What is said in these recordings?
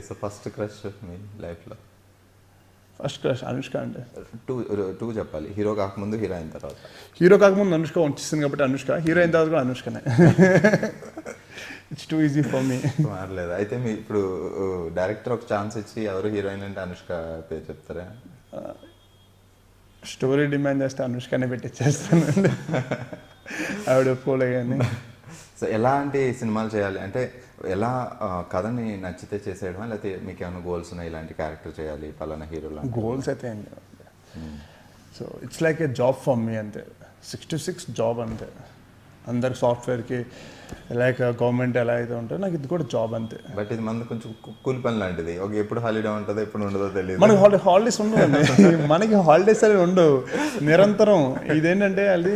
So first crush మీ లైఫ్లో? First crush Anushka అండి. Two చెప్పాలి, హీరో కాకముందు, హీరో అయిన తర్వాత. హీరో కాకముందు అనుష్క వచ్చేసింది కాబట్టి అనుష్క, హీరో అయిన తర్వాత కూడా అనుష్కనే. It's too easy for me. మారలేదు అయితే. మీ ఇప్పుడు డైరెక్టర్ ఒక ఛాన్స్ ఇచ్చి ఎవరు హీరోయిన్ అంటే అనుష్క పేరు చెప్తారా? స్టోరీ డిమాండ్ చేస్తే అనుష్కనే పెట్టిచ్చేస్తానండి. ఆవిడ ఒప్పుకోలే కానీ. సో ఎలాంటి సినిమాలు చేయాలి అంటే, ఎలా కథని నచ్చితే చేసేయడమా, లేకపోతే మీకు ఏమైనా గోల్స్ ఉన్నాయి, ఇలాంటి క్యారెక్టర్ చేయాలి పలానా హీరోలో? గోల్స్ అయితే ఏం లేవు. So it's like A job for me అంతే. 6 to 6 జాబ్ అంతే. అందరికి సాఫ్ట్వేర్కి లైక్ గవర్నమెంట్ ఎలా అయితే ఉంటుందో నాకు ఇది కూడా జాబ్ అంతే. బట్ ఇది మనకు కొంచెం కూలి పని లాంటిది. ఒక ఎప్పుడు హాలిడే ఉంటుందో ఎప్పుడు ఉండదో తెలియదు. మనకి హాలిడేస్ ఉండవు. మనకి హాలిడేస్ అనేవి ఉండవు, నిరంతరం. ఇదేంటంటే అది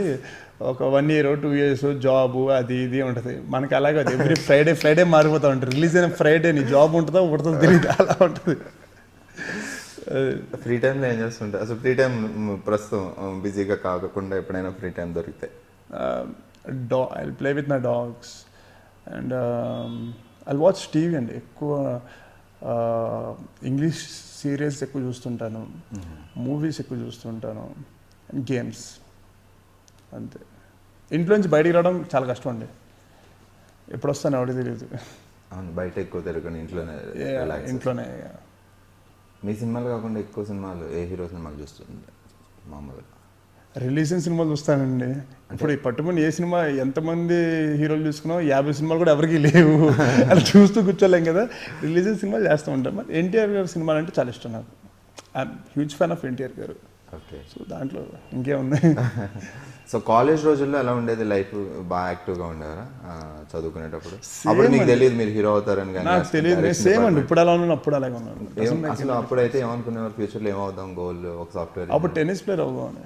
ఒక 1 year 2 years జాబ్ అది ఇది ఉంటుంది. మనకి అలాగే ఎవ్రీ ఫ్రైడే మారిపోతూ ఉంటుంది. రిలీజ్ అయిన ఫ్రైడే నీ జాబ్ ఉంటుందో ఉంటుందో తెలియదు, అలా ఉంటుంది. ఫ్రీ టైంలో ఏం చేస్తుంటారు అసలు? ఫ్రీ టైం ప్రస్తుతం బిజీగా కాకుండా ఎప్పుడైనా ఫ్రీ టైం దొరికితే? I'll play with my dogs and I'll watch TV అండి. ఎక్కువ ఇంగ్లీష్ సీరియల్స్ ఎక్కువ చూస్తుంటాను, మూవీస్ ఎక్కువ చూస్తుంటాను, అండ్ గేమ్స్ అంతే. ఇంట్లోంచి బయటికి రావడం చాలా కష్టం అండి. ఎప్పుడు వస్తాను ఎవరికి తెలియదు. అవును, బయట ఎక్కువ తిరగని ఇంట్లోనే. మీ సినిమాలు కాకుండా ఎక్కువ సినిమాలు ఏ హీరో సినిమాలు చూస్తుంది మామూలుగా? రిలీజియన్ సినిమాలు చూస్తానండి. ఇప్పుడు ఈ పట్టుమని ఏ సినిమా ఎంతమంది హీరోలు చూసుకున్నావు, 50 సినిమాలు కూడా ఎవరికి లేవు. అలా చూస్తూ కూర్చోలేం కదా. రిలీజియన్ సినిమాలు చేస్తూ ఉంటాం. మరి ఎన్టీఆర్ గారి సినిమాలు అంటే చాలా ఇష్టం నాకు. I'm huge fan of NTR గారు. ఓకే. సో దాంట్లో ఇంకేముంది. సో కాలేజ్ రోజుల్లో ఎలా ఉండేది లైఫ్? బాగా యాక్టివ్గా ఉండేవారా చదువుకునేటప్పుడు? అప్పుడు మీకు తెలియదు మీరు హీరో అవుతారని? కానీ నాకు తెలియదు. సేమ్ అండి, ఇప్పుడు అలా ఉన్నాను, అప్పుడు అలాగే ఉన్నాను. అసలు అప్పుడైతే ఏమనుకునేవారు ఫ్యూచర్లో ఏమవుదాం గోల్? ఒక సాఫ్ట్వేర్. అప్పుడు టెన్నిస్ ప్లేయర్ అవుదామని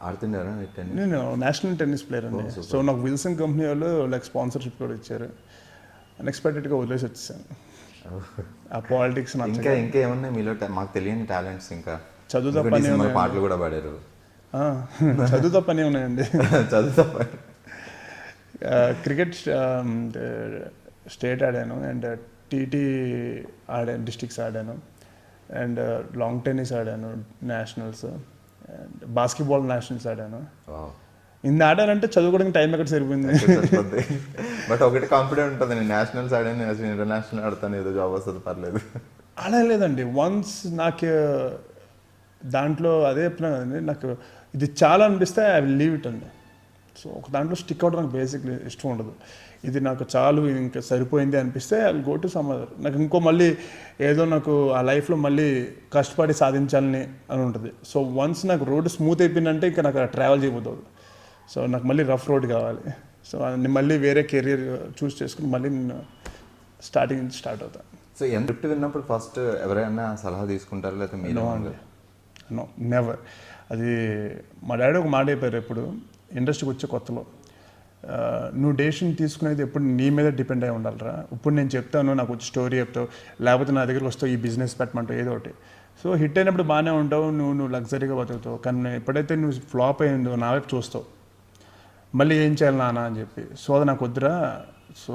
ఆడుతుండారా? నేను నేషనల్ టెన్నిస్ ప్లేయర్ అండి. సో నాకు విల్సన్ కంపెనీ వాళ్ళు లైక్ స్పాన్సర్షిప్ కూడా ఇచ్చారు. అన్ఎక్స్పెక్టెడ్గా వదిలేసి వచ్చేసాను. ఆ పాలిటిక్స్ ఇంకా ఏమన్నా మీలో మాకు తెలియని టాలెంట్స్? ఇంకా చదువుతో పని, పాటలు కూడా పాడారు. చదువుతో పని ఉన్నాయండి. చదువుతో పని. క్రికెట్ స్టేట్ ఆడాను, అండ్ టీటీ ఆడాను, డిస్ట్రిక్ట్స్ ఆడాను, అండ్ లాంగ్ టెన్నిస్ ఆడాను నేషనల్స్, అండ్ బాస్కెట్బాల్ నేషనల్స్ ఆడాను. ఇన్ని ఆడానంటే చదువుకోవడానికి టైం ఎక్కడ సరిపోయింది. బట్ ఒకటి కాన్ఫిడెంట్ ఉంటుంది, నేను నేషనల్స్ ఆడాను, ఇంటర్నేషనల్ ఆడతాను, ఏదో జాబ్ వస్తుంది పర్లేదు. అలా లేదండి. వన్స్ నాకు దాంట్లో అదే చెప్పినా కదండి, నాకు ఇది చాలా అనిపిస్తే ఐ విల్ లీవ్ ఇట్ అండి. సో ఒక దాంట్లో స్టిక్ అవుట్ నాకు బేసిక్లీ ఇష్టం ఉండదు. ఇది నాకు చాలు, ఇంకా సరిపోయింది అనిపిస్తే I will go to some other. నాకు ఇంకో మళ్ళీ ఏదో నాకు ఆ లైఫ్లో మళ్ళీ కష్టపడి సాధించాలని అని ఉంటుంది. సో వన్స్ నాకు రోడ్డు స్మూత్ అయిపోయిందంటే ఇంకా నాకు ట్రావెల్ చేయబోతుంది. సో నాకు మళ్ళీ రఫ్ రోడ్ కావాలి. సో నేను మళ్ళీ వేరే కెరీర్ చూస్ చేసుకుని మళ్ళీ నేను స్టార్ట్ అవుతాను. సో స్క్రిప్ట్ విన్నప్పుడు ఫస్ట్ ఎవరైనా సలహా తీసుకుంటారు లేకపోతే మీరు? No, never. అది మా డాడీ ఒక మాట చెప్పారు ఎప్పుడు ఇండస్ట్రీకి వచ్చే కొత్తలో, నువ్వు డెసిషన్ తీసుకునేది ఎప్పుడు నీ మీద డిపెండ్ అయి ఉండాలిరా. ఇప్పుడు నేను చెప్తాను, నాకు వచ్చి స్టోరీ చెప్తావు, లేకపోతే నా దగ్గరికి వస్తావు, ఈ బిజినెస్ పెట్టమంటావు, ఏదో ఒకటి. సో హిట్ అయినప్పుడు బాగానే ఉంటావు, నువ్వు లగ్జరీగా బతుకుతావు. కానీ ఎప్పుడైతే నువ్వు ఫ్లాప్ అయిందో నా వైపు చూస్తావు, మళ్ళీ ఏం చేయాలి నాన్న అని చెప్పి. సో అది నాకు వద్దురా. సో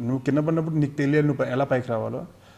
నువ్వు కింద పడినప్పుడు నీకు తెలియాలి నువ్వు ఎలా పైకి రావాలో.